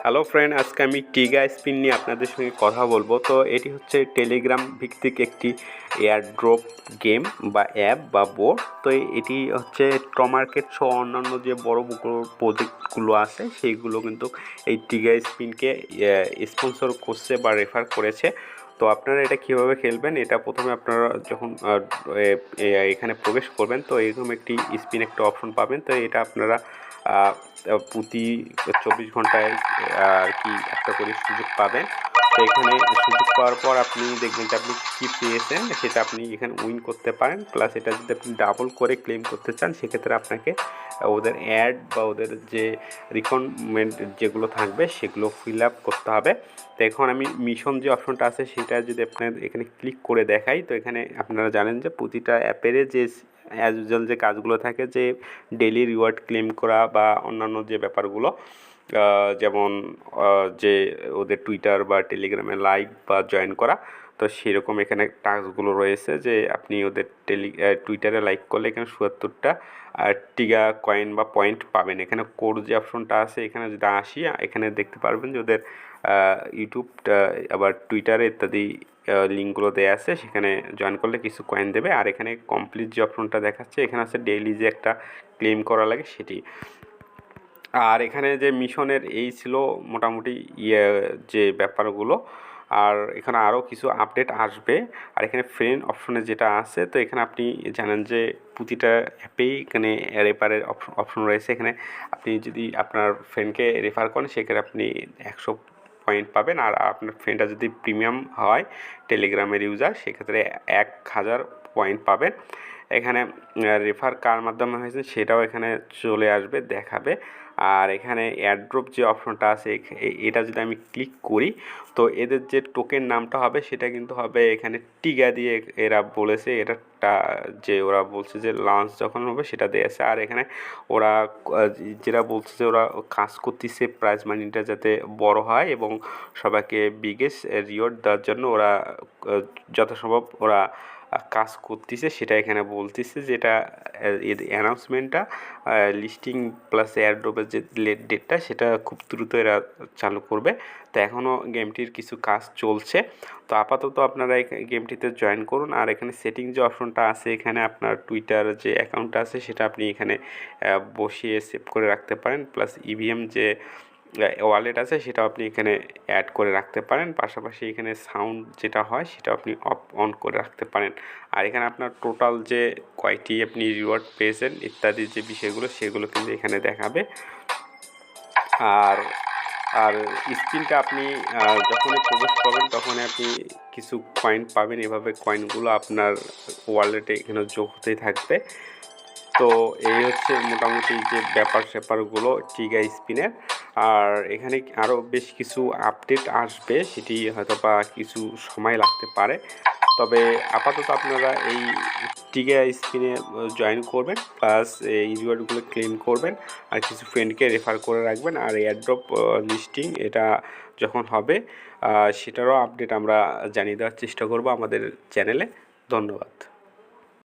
Hello friend, আজকে আমি টিগা spin নিয়ে আপনাদের সঙ্গে কথা বলবো। তো এটি হচ্ছে টেলিগ্রাম ভিত্তিক একটি এয়ারড্রপ গেম বা অ্যাপ বা বোর্ড। তো এটি হচ্ছে টমার্কেট সহ অন্যান্য যে বড় প্রজেক্টগুলো আছে সেইগুলো কিন্তু এই টিগা স্পিনকে স্পন্সর করছে বা রেফার করেছে। তো আপনারা এটা কীভাবে খেলবেন, এটা প্রথমে আপনারা যখন এখানে প্রবেশ করবেন তো এরকম একটি স্পিন একটা অপশন পাবেন। তো এটা আপনারা প্রতি 24 ঘন্টায় আর কি একটা করে সুযোগ পাবেন। তো এখানে সুযোগ পাওয়ার পর আপনি দেখবেন যে আপনি কী পেয়েছেন সেটা আপনি এখানে উইন করতে পারেন। প্লাস এটা যদি আপনি ডাবল করে ক্লেম করতে চান সেক্ষেত্রে আপনাকে ওদের অ্যাড বা ওদের যে রিকমেন্ড যেগুলো থাকবে সেগুলো ফিল আপ করতে হবে। তো এখন আমি মিশন যে অপশনটা আছে সেটা যদি আপনার এখানে ক্লিক করে দেখাই, তো এখানে আপনারা জানেন যে প্রতিটা অ্যাপের যে অ্যাজ ইউজুয়াল যে কাজগুলো থাকে, যে ডেইলি রিওয়ার্ড ক্লেম করা বা অন্যান্য যে ব্যাপারগুলো, যেমন যে ওদের টুইটার বা টেলিগ্রামে লাইভ বা জয়েন করা। তো সেরকম এখানে টাস্কগুলো রয়েছে যে আপনি ওদের টুইটারে লাইক করলে এখানে ৭৭টা টিগা কয়েন বা পয়েন্ট পাবেন। এখানে কোড যে অপশনটা আছে এখানে যদি আসি, এখানে দেখতে পারবেন যে ওদের ইউটিউব আবার টুইটারে ইত্যাদি লিঙ্কগুলো দেওয়া আছে, সেখানে জয়েন করলে কিছু কয়েন দেবে। আর এখানে কমপ্লিট যে অপশনটা দেখাচ্ছে এখানে আছে ডেইলি যে একটা ক্লেম করা লাগে সেটি। আর এখানে যে মিশনের এই ছিল মোটামুটি যে ব্যাপারগুলো। আর এখানে আরও কিছু আপডেট আসবে। আর এখানে ফ্রেন্ড অপশনে যেটা আছে, তো এখানে আপনি জানেন যে প্রতিটা অ্যাপেই এখানে রেফারের অপশন রয়েছে। এখানে আপনি যদি আপনার ফ্রেন্ডকে রেফার করেন সেক্ষেত্রে আপনি 100 পয়েন্ট পাবেন। আর আপনার ফ্রেন্ডটা যদি প্রিমিয়াম হয় টেলিগ্রামের ইউজার সেক্ষেত্রে 1000 পয়েন্ট পাবেন। এখানে রেফার কার মাধ্যমে হয়েছে সেটাও এখানে চলে আসবে, দেখাবে। আর এখানে এয়ারড্রপ যে অপশনটা আছে এটা যদি আমি ক্লিক করি তো এদের যে টোকেন নামটা হবে সেটা কিন্তু হবে এখানে টিগা দিয়ে। এরা বলেছে এটা যে ওরা বলছে যে লঞ্চ যখন হবে সেটা দিয়েছে। আর এখানে ওরা যেটা বলছে যে ওরা কাজ করতেছে প্রাইজ মানিটা যাতে বড় হয় এবং সবাইকে বিগেস্ট রিওয়ার্ড দেওয়ার জন্য ওরা যথাসম্ভব ওরা কাজ করতেছে সেটা এখানে বলতেছে। যেটা অ্যানাউন্সমেন্টটা লিস্টিং প্লাস এয়ারড্রপের যে ডেটটা সেটা খুব দ্রুত এরা চালু করবে। তো এখনও গেমটির কিছু কাজ চলছে। তো আপাতত আপনারা এই গেমটিতে জয়েন করুন। আর এখানে সেটিং যে অপশনটা আছে এখানে আপনার টুইটার যে অ্যাকাউন্টটা আছে সেটা আপনি এখানে বসিয়ে সেভ করে রাখতে পারেন। প্লাস ইভিএম যে ওয়ালেট আছে সেটাও আপনি এখানে অ্যাড করে রাখতে পারেন। পাশাপাশি এখানে সাউন্ড যেটা হয় সেটা আপনি অন করে রাখতে পারেন। আর এখানে আপনার টোটাল যে কয়টি আপনি রিওয়ার্ড পেয়েছেন ইত্যাদি যে বিষয়গুলো সেগুলো কিন্তু এখানে দেখাবে। আর আর স্পিনটা আপনি যখনই প্রবেশ করবেন তখনই আপনি কিছু কয়েন পাবেন। এভাবে কয়েনগুলো আপনার ওয়ালেটে এখানে যোগ হতেই থাকবে। তো এই হচ্ছে মোটামুটি যে স্যাপারগুলো টিগা স্পিনের। আর এখানে আরও বেশ কিছু আপডেট আসবে, সেটি হয়তো বা কিছু সময় লাগতে পারে। তবে আপাতত আপনারা এই টিগা স্পিনে জয়েন করবেন, প্লাস এই রিওয়ার্ডগুলো ক্লেম করবেন আর কিছু ফ্রেন্ডকে রেফার করে রাখবেন। আর এয়ারড্রপ লিস্টিং এটা যখন হবে সেটারও আপডেট আমরা জানিয়ে দেওয়ার চেষ্টা করব আমাদের চ্যানেলে। ধন্যবাদ।